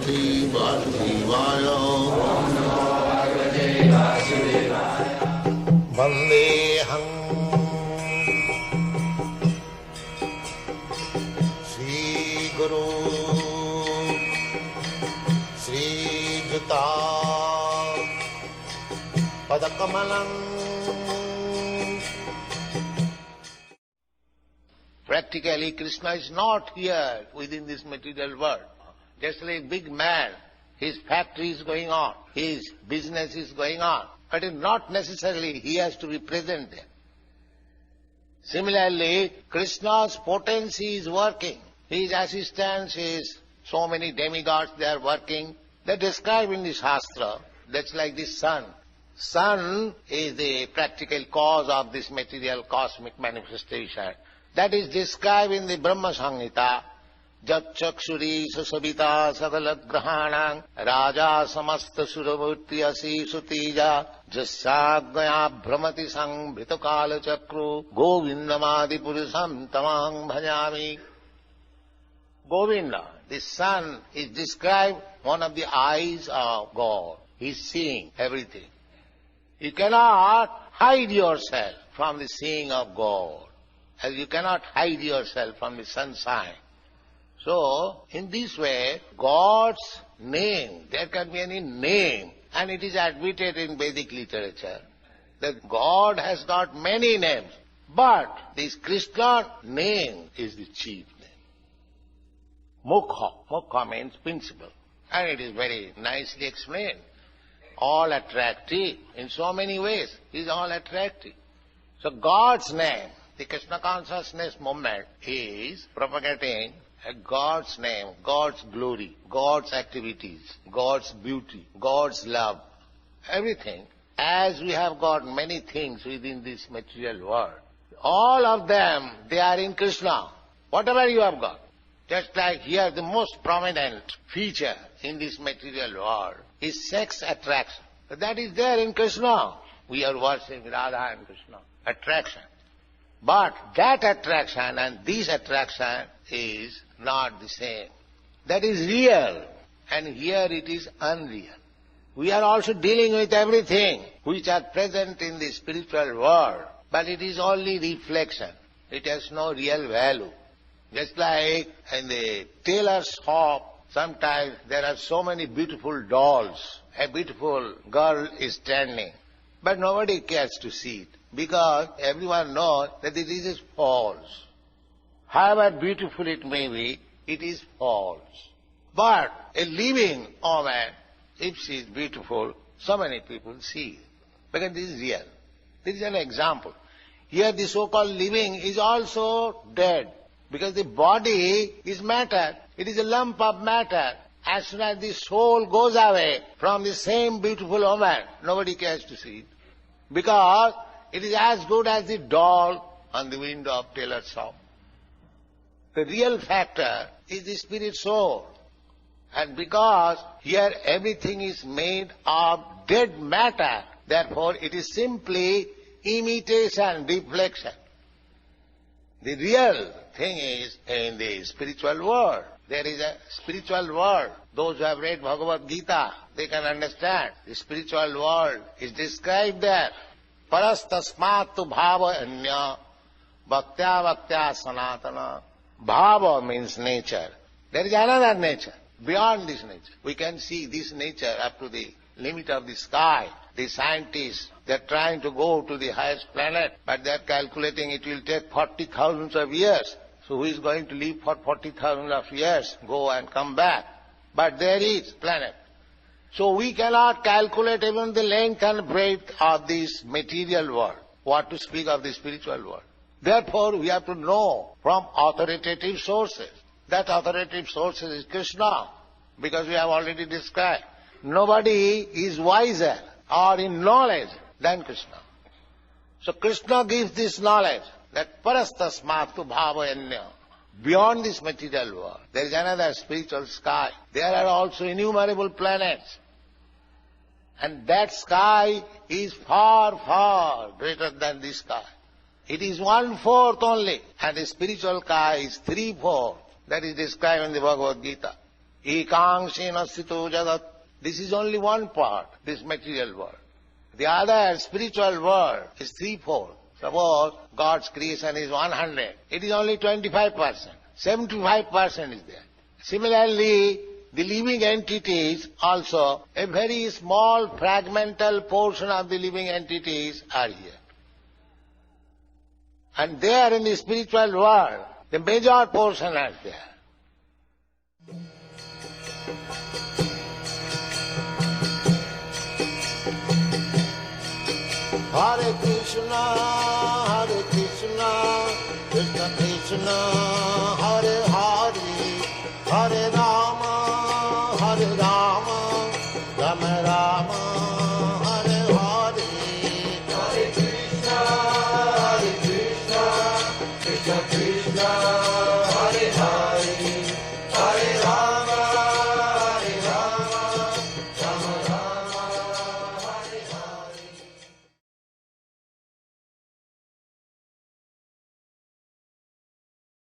Bhagavate Vasudevaya. Vandeham Sri Guru Sri Juta Padakamalam. Practically, Krishna is not here within this material world. Just like a big man, his factory is going on, his business is going on, but not necessarily he has to be present there. Similarly, Krishna's potency is working. His assistants, his so many demigods, they are working. They describe in the Shastra, that's like the sun. Sun is the practical cause of this material cosmic manifestation. That is described in the Brahma Samhita. Jat chakshuri sasabita sagalagrahanang raja samasta suravurti asi sutija jasyagaya brahmati sanghritakala chakru govindamadi purusam tamang bhajami. Govinda, the sun, is described one of the eyes of God. He is seeing everything. You cannot hide yourself from the seeing of God, as you cannot hide yourself from the sunshine. So, in this way, God's name, there can be any name, and it is admitted in Vedic literature that God has got many names, but this Krishna name is the chief name. Mukha. Mukha means principle, and it is very nicely explained. All attractive in so many ways. He is all attractive. So God's name, the Krishna consciousness movement, is propagating God's name, God's glory, God's activities, God's beauty, God's love, everything. As we have got many things within this material world, all of them, they are in Krishna. Whatever you have got. Just like here, the most prominent feature in this material world is sex attraction. But that is there in Krishna. We are worshipping Radha and Krishna. Attraction. But that attraction and this attraction is not the same. That is real, and here it is unreal. We are also dealing with everything which are present in the spiritual world, but it is only reflection. It has no real value. Just like in the tailor's shop, sometimes there are so many beautiful dolls. A beautiful girl is standing, but nobody cares to see it, because everyone knows that it is false. However beautiful it may be, it is false. But a living woman, if she is beautiful, so many people see it, because this is real. This is an example. Here the so-called living is also dead, because the body is matter. It is a lump of matter. As soon as the soul goes away from the same beautiful woman, nobody cares to see it, because it is as good as the doll on the window of tailor's shop. The real factor is the spirit soul. And because here everything is made of dead matter, therefore it is simply imitation, reflection. The real thing is in the spiritual world. There is a spiritual world. Those who have read Bhagavad Gita, they can understand. The spiritual world is described there. Parastasmatu bhava anya bhaktya bhaktya sanatana. Bhava means nature. There is another nature, beyond this nature. We can see this nature up to the limit of the sky. The scientists, they are trying to go to the highest planet, but they are calculating it will take 40,000 of years. So who is going to live for 40,000 of years, go and come back? But there is planet. So we cannot calculate even the length and breadth of this material world. What to speak of the spiritual world? Therefore, we have to know from authoritative sources. That authoritative source is Krishna, because we have already described. Nobody is wiser or in knowledge than Krishna. So Krishna gives this knowledge that parastasmatu bhavayanya. Beyond this material world, there is another spiritual sky. There are also innumerable planets. And that sky is far, far greater than this sky. It is 1/4 only, and the spiritual sky is 3/4. That is described in the Bhagavad Gita. Ekangsena sthito jagat. This is only one part, this material world. The other spiritual world is threefold. Suppose God's creation is 100. It is only 25%. 75% is there. Similarly, the living entities also, a very small fragmental portion of the living entities are here. And there in the spiritual world, the major portion are there. Hare Krishna, Krishna Krishna, Hare Hare, Hare Rama, Hare Rama.